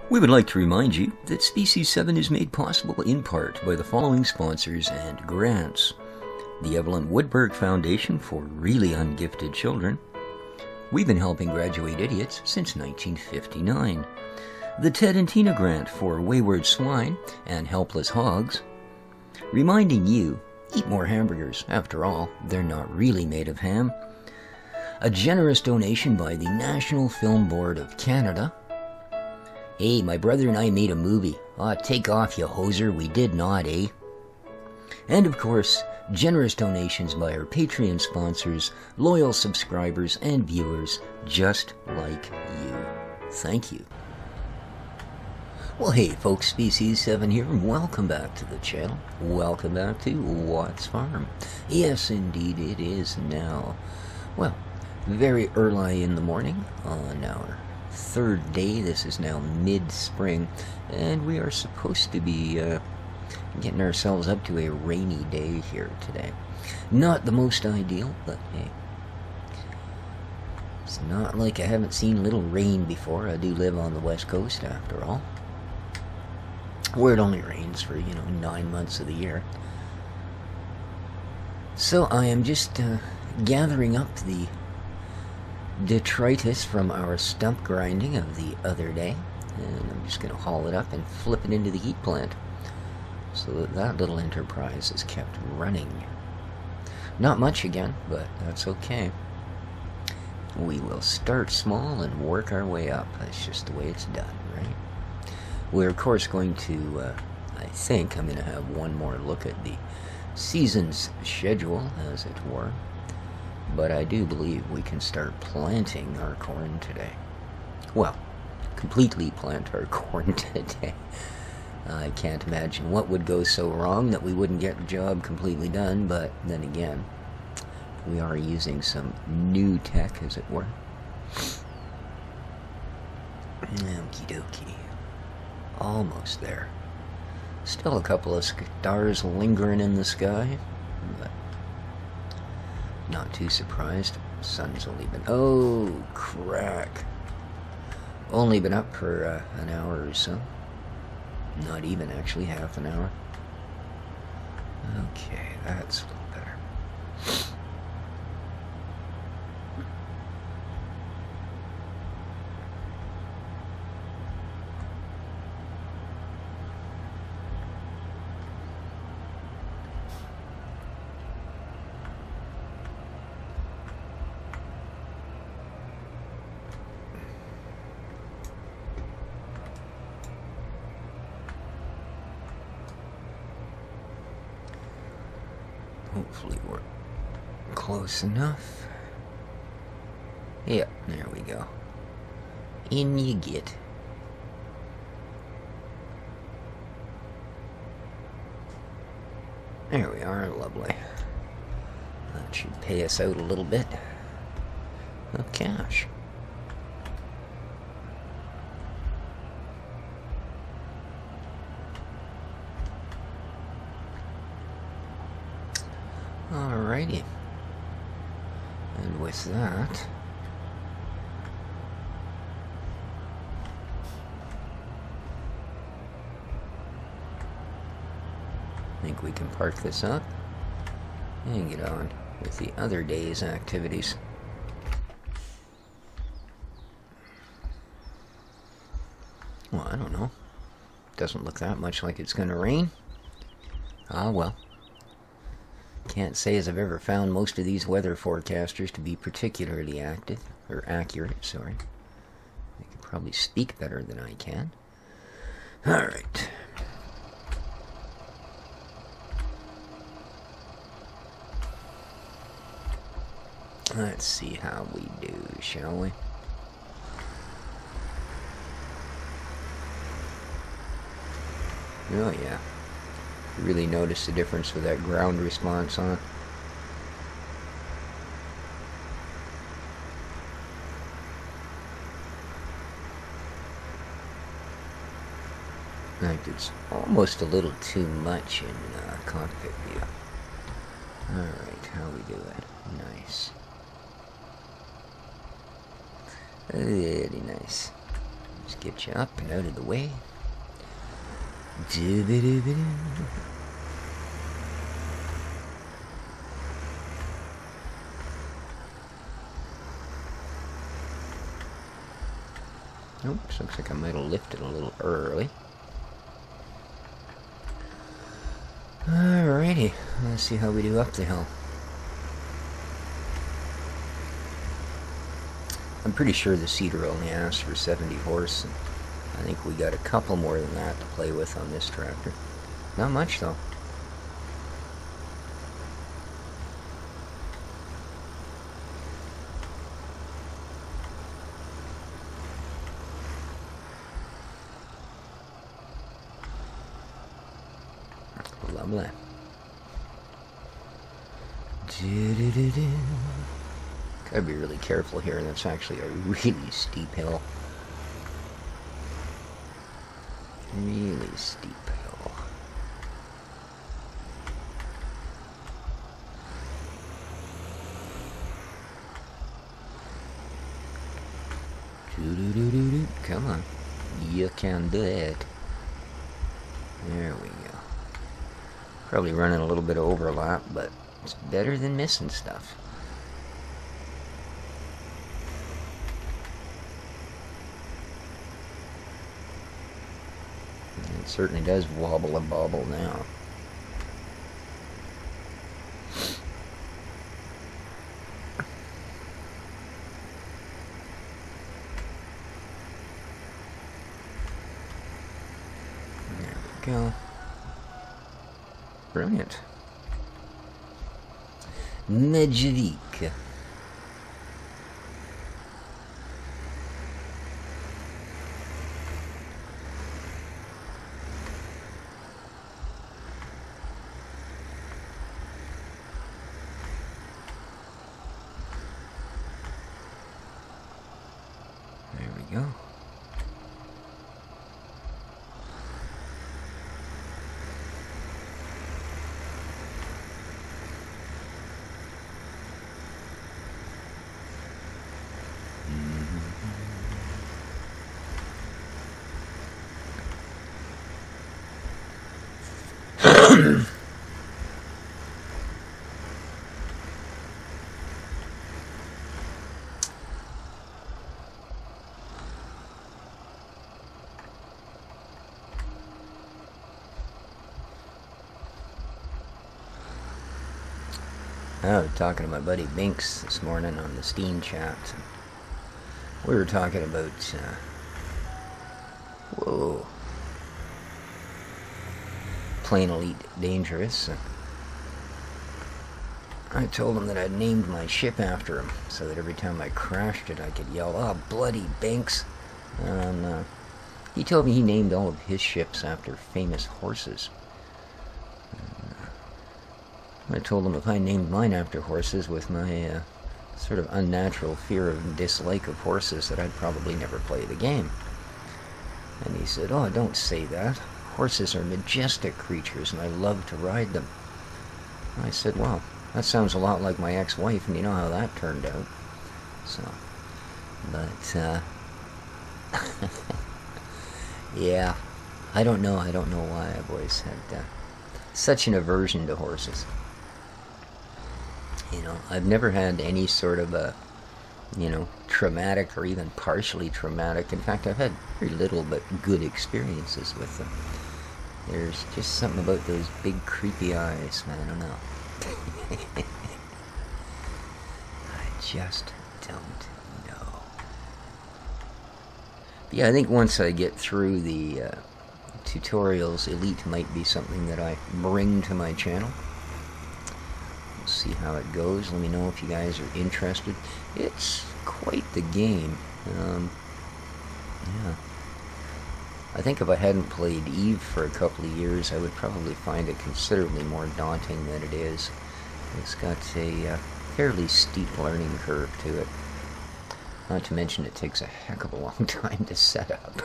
We would like to remind you that Species 7 is made possible in part by the following sponsors and grants: the Evelyn Woodberg Foundation for Really Ungifted Children. We've been helping graduate idiots since 1959. The Ted and Tina Grant for Wayward Swine and Helpless Hogs. Reminding you, eat more hamburgers. After all, they're not really made of ham. A generous donation by the National Film Board of Canada. Hey, my brother and I made a movie. Take off, you hoser. We did not, eh? And of course, generous donations by our Patreon sponsors, loyal subscribers, and viewers just like you. Thank you. Well, hey folks, Species 7 here, and welcome back to the channel. Welcome back to Watts Farm. Yes, indeed, it is now, well, very early in the morning on our third day. This is now mid-spring, and we are supposed to be getting ourselves up to a rainy day here today. Not the most ideal, but hey, it's not like I haven't seen little rain before. I do live on the west coast after all, where it only rains for, 9 months of the year. So I am just gathering up the detritus from our stump grinding of the other day, and I'm just going to haul it up and flip it into the heat plant so that that little enterprise is kept running. Not much again, but that's okay. We will start small and work our way up. That's just the way it's done, right? We're of course going to, I think I'm going to have one more look at the season's schedule, as it were. But I do believe we can start planting our corn today. Well, completely plant our corn today. I can't imagine what would go so wrong that we wouldn't get the job completely done, but then again, we are using some new tech, as it were. Okie dokie. Almost there. Still a couple of stars lingering in the sky, but not too surprised. Sun's only been... oh, crack. Only been up for an hour or so. Not even, actually, half an hour. Okay, that's a little better. Hopefully we're close enough. Yep, there we go. In you get. There we are, lovely. That should pay us out a little bit of cash. Alrighty. And with that, I think we can park this up and get on with the other day's activities. Well, I don't know. Doesn't look that much like it's gonna rain. Ah, well. Can't say as I've ever found most of these weather forecasters to be particularly active, or accurate, sorry. They can probably speak better than I can. Alright. Let's see how we do, shall we? Oh yeah. Really notice the difference with that ground response on it. I think it's almost a little too much in cockpit view. Alright, how we do it? Nice. Very nice. Just get you up and out of the way. Oops, looks like I might have lifted a little early. Alrighty, let's see how we do up the hill. I'm pretty sure the seeder only asks for 70 horse, and I think we got a couple more than that to play with on this tractor. Not much though. Lovely. Gotta be really careful here, and that's actually a really steep hill. Really steep hill. Come on. You can do it. There we go. Probably running a little bit of overlap, but it's better than missing stuff. It certainly does wobble and bobble now. There we go. Brilliant. Magic. There we go. I was talking to my buddy Binks this morning on the Steam chat. We were talking about, Plain Elite Dangerous. I told him that I'd named my ship after him, so that every time I crashed it I could yell, "Oh, bloody Binks!" And he told me he named all of his ships after famous horses. I told him if I named mine after horses with my sort of unnatural fear of dislike of horses, that I'd probably never play the game. And he said, "Oh, don't say that. Horses are majestic creatures and I love to ride them." I said, "Well, that sounds a lot like my ex-wife, and you know how that turned out." So, but, yeah, I don't know why I've always had such an aversion to horses. You know, I've never had any sort of a, traumatic or even partially traumatic. In fact, I've had very little but good experiences with them. There's just something about those big creepy eyes, man, I don't know. I just don't know. But yeah, I think once I get through the tutorials, Elite might be something that I bring to my channel. We'll see how it goes. Let me know if you guys are interested. It's quite the game. Yeah. I think if I hadn't played EVE for a couple of years, I would probably find it considerably more daunting than it is. It's got a fairly steep learning curve to it. Not to mention it takes a heck of a long time to set up.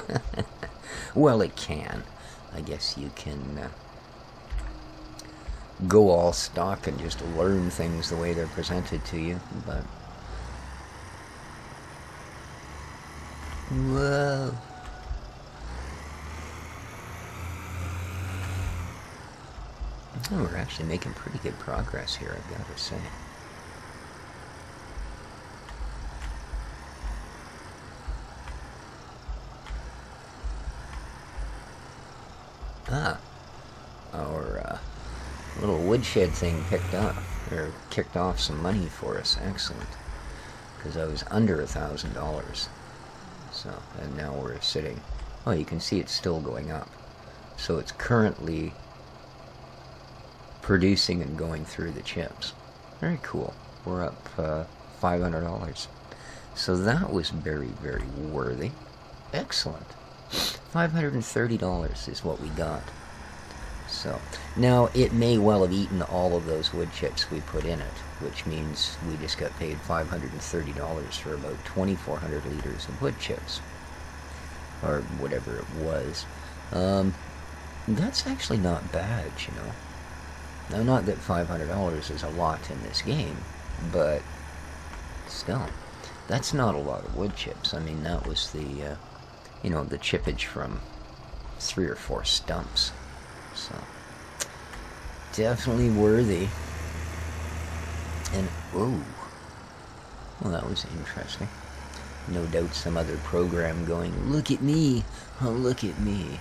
Well, it can. I guess you can go all stock and just learn things the way they're presented to you, but... Whoa. Oh, we're actually making pretty good progress here, I've got to say. Ah, our little woodshed thing kicked off some money for us. Excellent. Because I was under $1,000. So, and now we're sitting. Oh, you can see it's still going up. So it's currently producing and going through the chips. Very cool. We're up $500. So that was very, very worthy. Excellent. $530 is what we got. So now it may well have eaten all of those wood chips we put in it, which means we just got paid $530 for about 2,400 liters of wood chips, or whatever it was. That's actually not bad, you know. Now, not that $500 is a lot in this game, but still, that's not a lot of wood chips. I mean, that was the, you know, the chippage from 3 or 4 stumps. So, definitely worthy. And, ooh, well, that was interesting. No doubt some other program going, look at me, oh, look at me.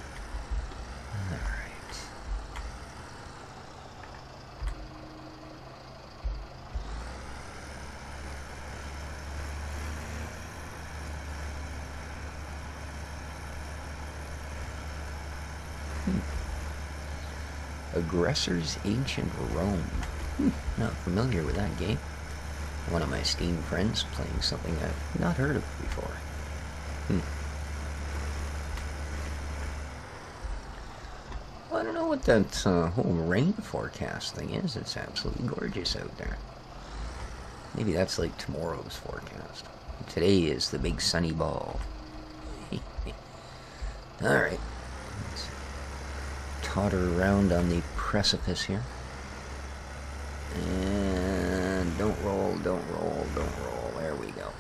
Alright. Aggressors Ancient Rome. Not familiar with that game. One of my Steam friends playing something I've not heard of before. Well, I don't know what that whole rain forecast thing is. It's absolutely gorgeous out there. Maybe that's like tomorrow's forecast. Today is the big sunny ball. Alright. Let's totter around on the precipice here. And don't roll, don't roll, don't roll. There we go.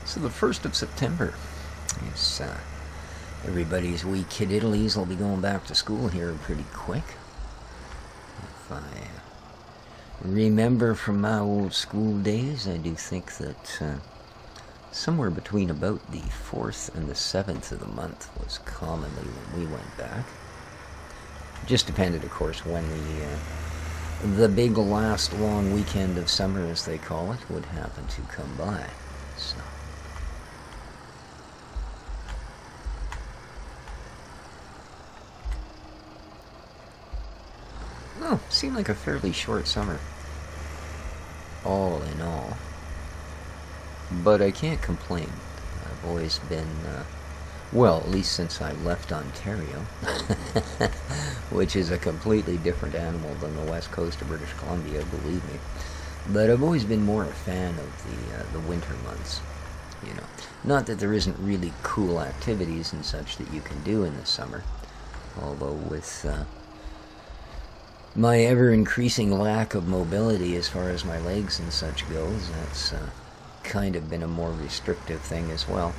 So the 1st of September, yes, everybody's wee kid-iddlies will be going back to school here pretty quick. If I remember from my old school days, I do think that somewhere between about the 4th and the 7th of the month was commonly when we went back. It just depended, of course, when the big last long weekend of summer, as they call it, would happen to come by. So. Oh, seemed like a fairly short summer, all in all. But I can't complain. I've always been, well, at least since I left Ontario, which is a completely different animal than the west coast of British Columbia, believe me. But I've always been more a fan of the winter months, you know. Not that there isn't really cool activities and such that you can do in the summer, although with my ever-increasing lack of mobility as far as my legs and such goes, that's kind of been a more restrictive thing as well.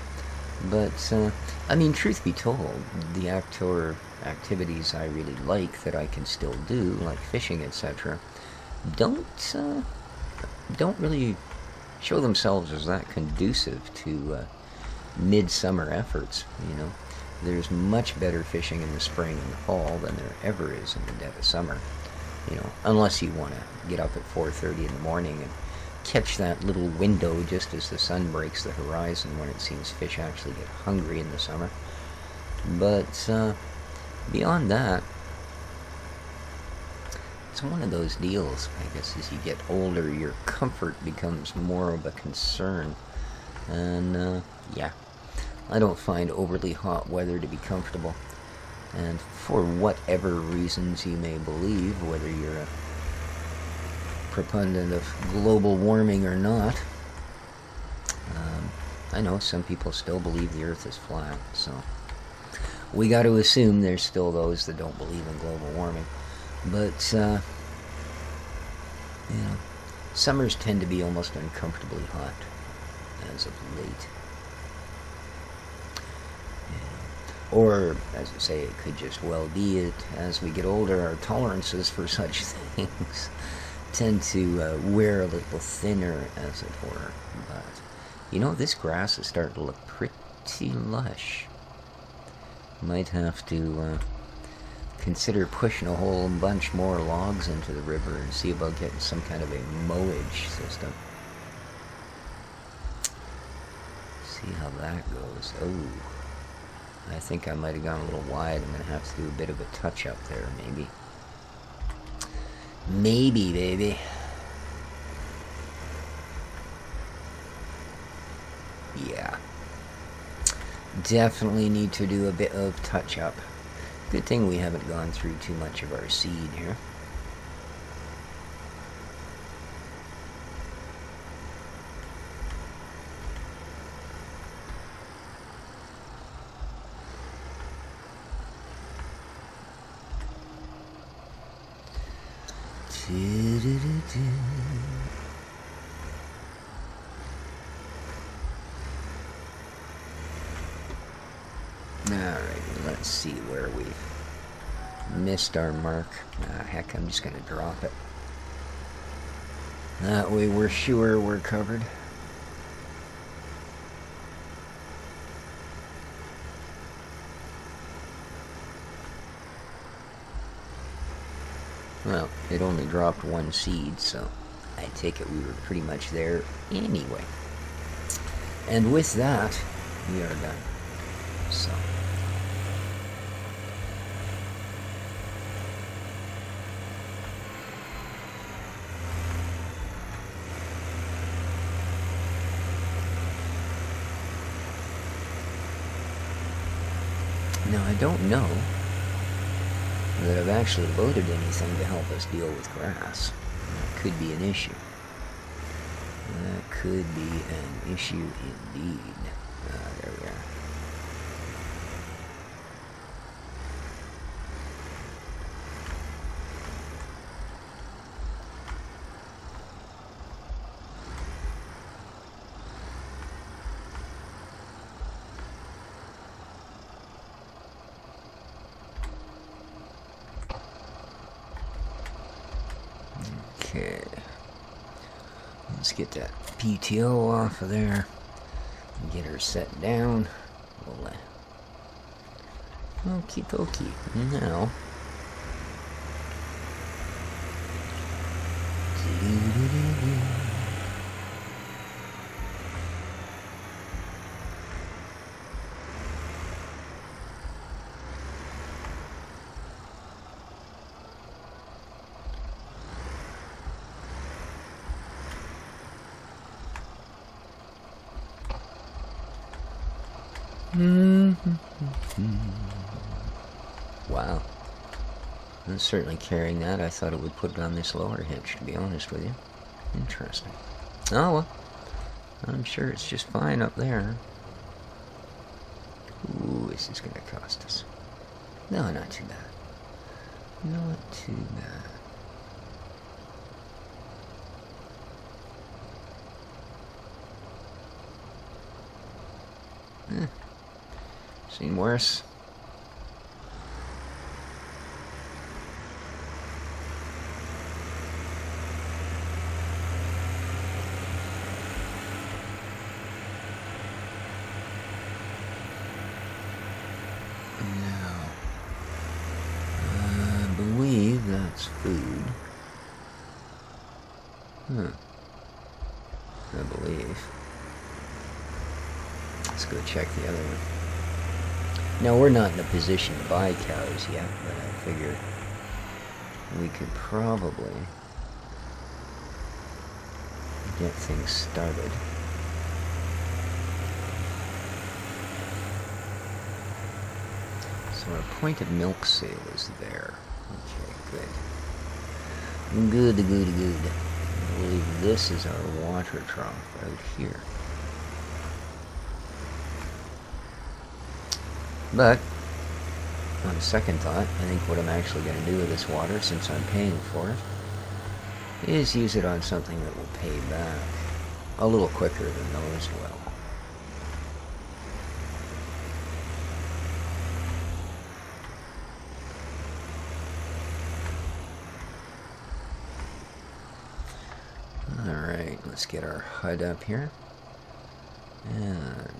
But, I mean, truth be told, the outdoor activities I really like that I can still do, like fishing, etc., don't really show themselves as that conducive to midsummer efforts, you know. There's much better fishing in the spring and the fall than there ever is in the dead of summer. You know, unless you want to get up at 4:30 in the morning and catch that little window just as the sun breaks the horizon when it seems fish actually get hungry in the summer. But beyond that, it's one of those deals. I guess as you get older, your comfort becomes more of a concern. And yeah, I don't find overly hot weather to be comfortable. And for whatever reasons you may believe, whether you're a proponent of global warming or not. I know some people still believe the Earth is flat, so we got to assume there's still those that don't believe in global warming. But, you know, summers tend to be almost uncomfortably hot as of late. Or, as I say, it could just well be it. As we get older, our tolerances for such things tend to wear a little thinner, as it were. But, you know, this grass is starting to look pretty lush. Might have to consider pushing a whole bunch more logs into the river and see about getting some kind of a mowage system. See how that goes. Oh. I think I might have gone a little wide. I'm going to have to do a bit of a touch-up there, maybe. Maybe, baby. Yeah. Definitely need to do a bit of touch-up. Good thing we haven't gone through too much of our seed here. Alright, let's see where we've missed our mark. Heck, I'm just going to drop it. That way we're sure we're covered. Well, it only dropped one seed, so I take it we were pretty much there anyway. And with that, we are done. So. Now, I don't know that I've actually loaded anything to help us deal with grass. That could be an issue. That could be an issue indeed. There we are. Okay, let's get that PTO off of there and get her set down. We'll okie dokie. Now, wow. I'm certainly carrying that. I thought it would put it on this lower hitch, to be honest with you. Interesting. Oh, well. I'm sure it's just fine up there. Ooh, this is going to cost us. No, not too bad. Not too bad. Seen worse. Now, I believe that's food. I believe. Let's go check the other one. Now, we're not in a position to buy cows yet, but I figure we could probably get things started. So our point of milk sale is there. Okay, good. Good. I believe this is our water trough out here. But, on second thought, I think what I'm actually going to do with this water, since I'm paying for it, is use it on something that will pay back a little quicker than those will. Alright, let's get our HUD up here. And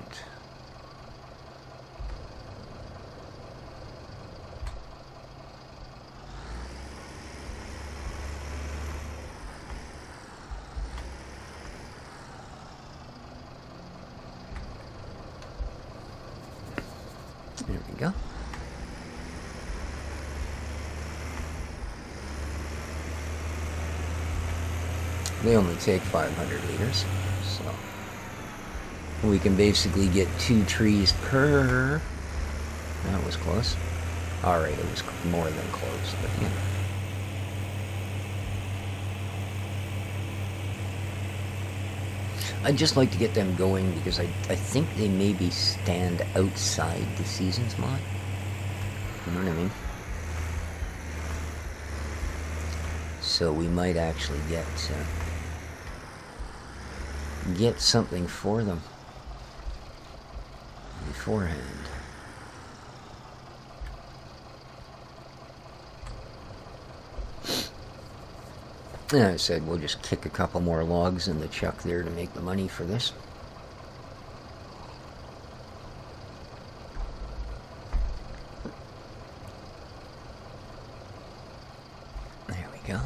there we go. They only take 500 liters, so we can basically get 2 trees per. That was close. Alright, it was more than close, but yeah. I'd just like to get them going because I think they maybe stand outside the season's mod. You know what I mean? So we might actually get something for them beforehand. And I said we'll just kick a couple more logs in the chuck there to make the money for this. There we go.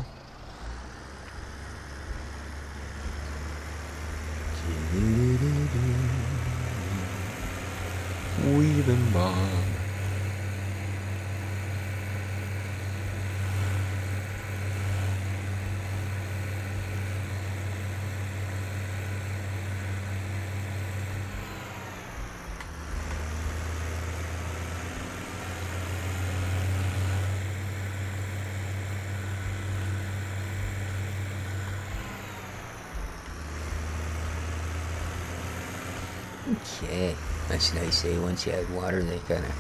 Weaving Bob. Okay, that's nice, eh? Once you add water, they kind of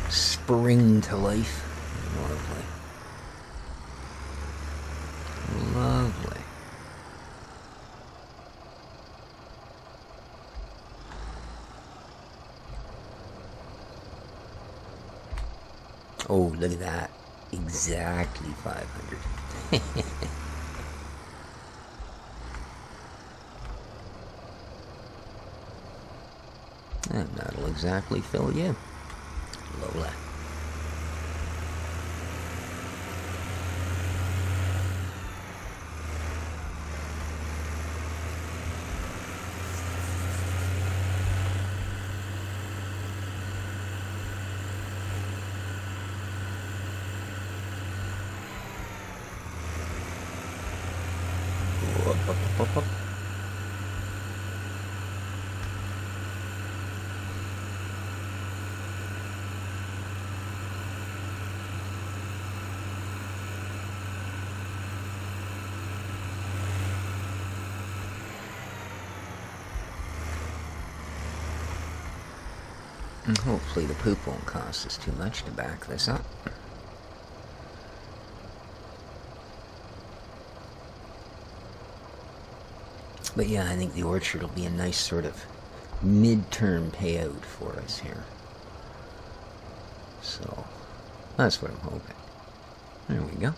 spring to life. Lovely. Lovely. Oh, look at that. Exactly 500. And that'll exactly fill you. Lovely. Up. And hopefully the poop won't cost us too much to back this up. But yeah, I think the orchard will be a nice sort of mid-term payout for us here. So, that's what I'm hoping. There we go.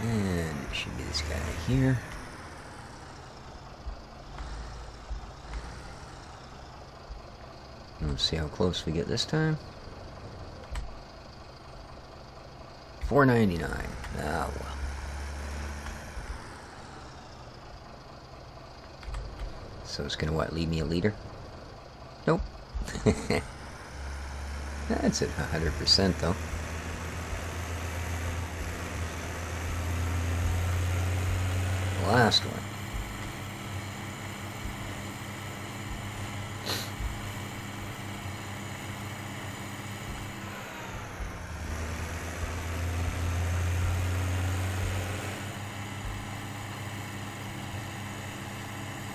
And it should be this guy here. Let's see how close we get this time. $4.99. Ah, well. So it's gonna what? Leave me a liter? Nope. That's at 100% though. Last one.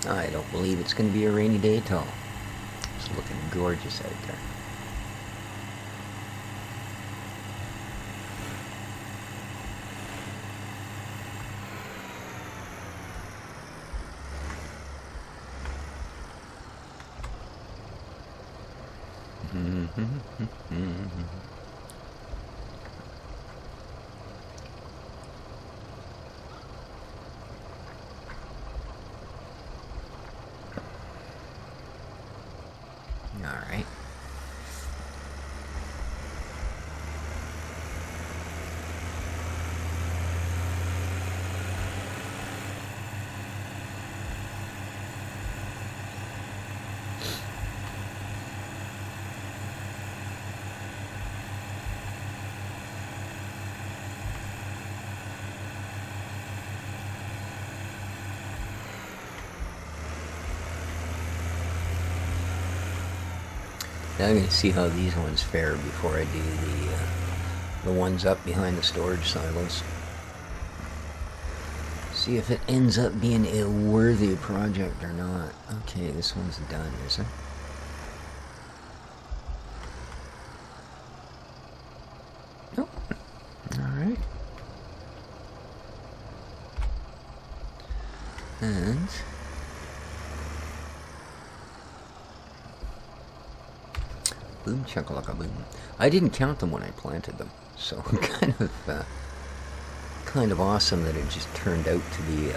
I don't believe it's going to be a rainy day at all. It's looking gorgeous out there. All right. Now I'm going to see how these ones fare before I do the ones up behind the storage silos. See if it ends up being a worthy project or not. Okay, this one's done, is it? Nope. Alright. And boom chakalaka boom. I didn't count them when I planted them, so kind of awesome that it just turned out to be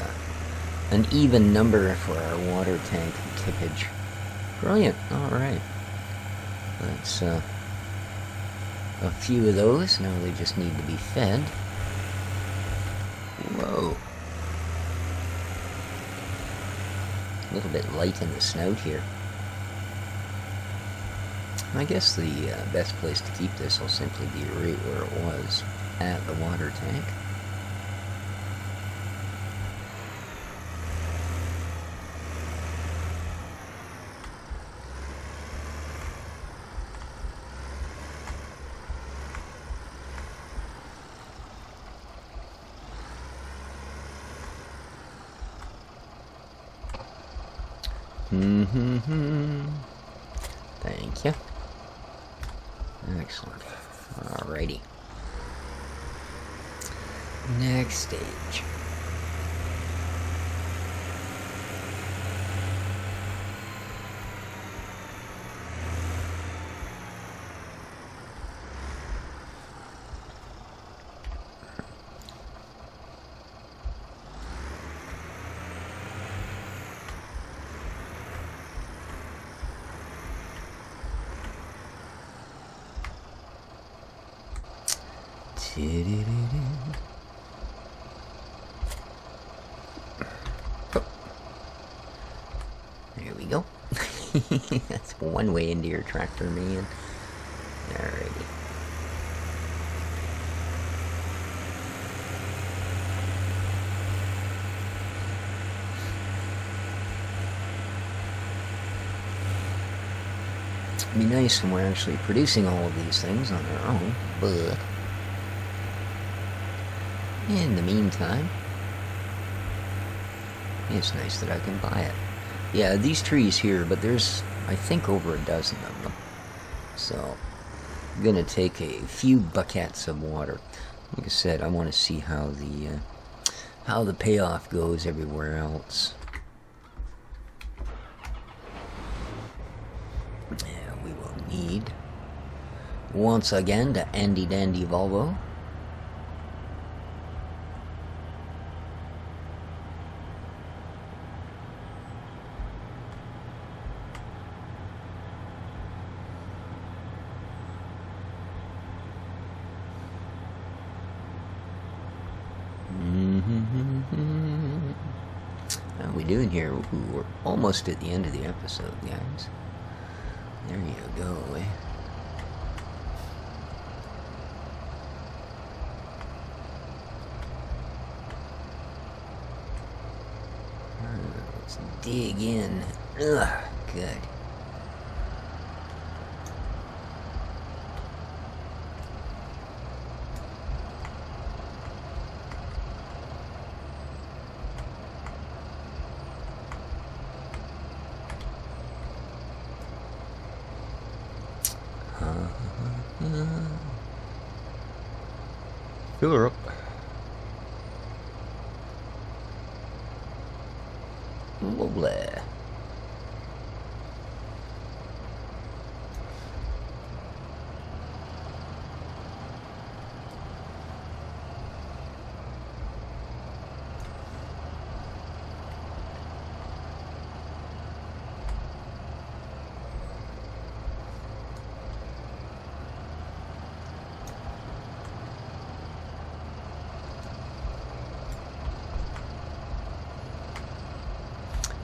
an even number for our water tank tippage. Brilliant. All right. That's a few of those. Now they just need to be fed. Whoa. A little bit light in the snout here. I guess the best place to keep this will simply be right where it was, at the water tank. Thank you. Excellent. Alrighty. Next stage. There we go. That's one way into your tractor, man. Alrighty. It'd be nice when we're actually producing all of these things on our own, but in the meantime, it's nice that I can buy it. Yeah, these trees here, but there's, I think, over a dozen of them. So, I'm gonna take a few buckets of water. Like I said, I want to see how the payoff goes everywhere else. Yeah, we will need, once again, the Andy Dandy Volvo. doing here? Ooh, we're almost at the end of the episode, guys. There you go, eh? Let's dig in. Ugh, good. Fill her up. Lovely.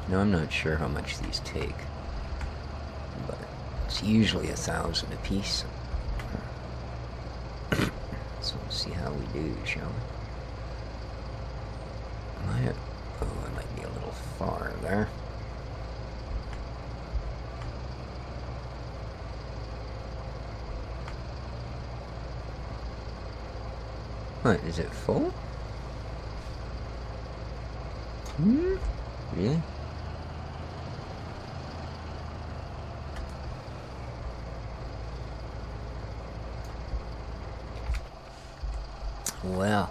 Now, I'm not sure how much these take, but it's usually 1,000 a piece. So we'll see how we do, shall we? Oh, I might be a little far there. What, is it full? Really? Well.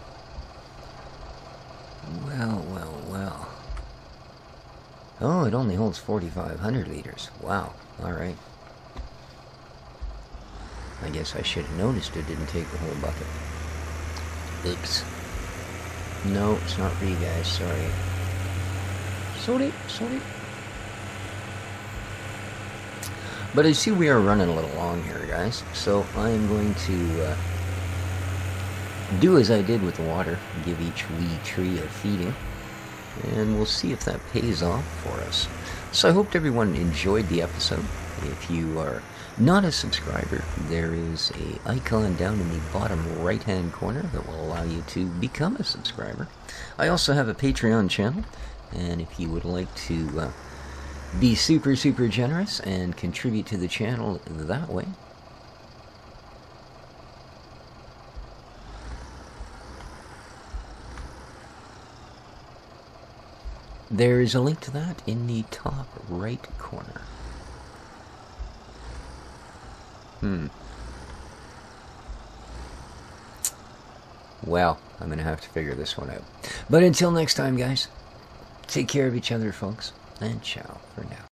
Well. Oh, it only holds 4,500 liters. Wow. Alright. I guess I should have noticed it didn't take the whole bucket. Oops. No, it's not for you guys. Sorry. Sorry. But I see we are running a little long here, guys. So I am going to do as I did with the water, give each wee tree a feeding, and we'll see if that pays off for us. So I hope everyone enjoyed the episode. If you are not a subscriber, there is an icon down in the bottom right hand corner that will allow you to become a subscriber. I also have a Patreon channel, and if you would like to be super generous and contribute to the channel that way, there is a link to that in the top right corner. Well, I'm going to have to figure this one out. But until next time, guys, take care of each other, folks, and ciao for now.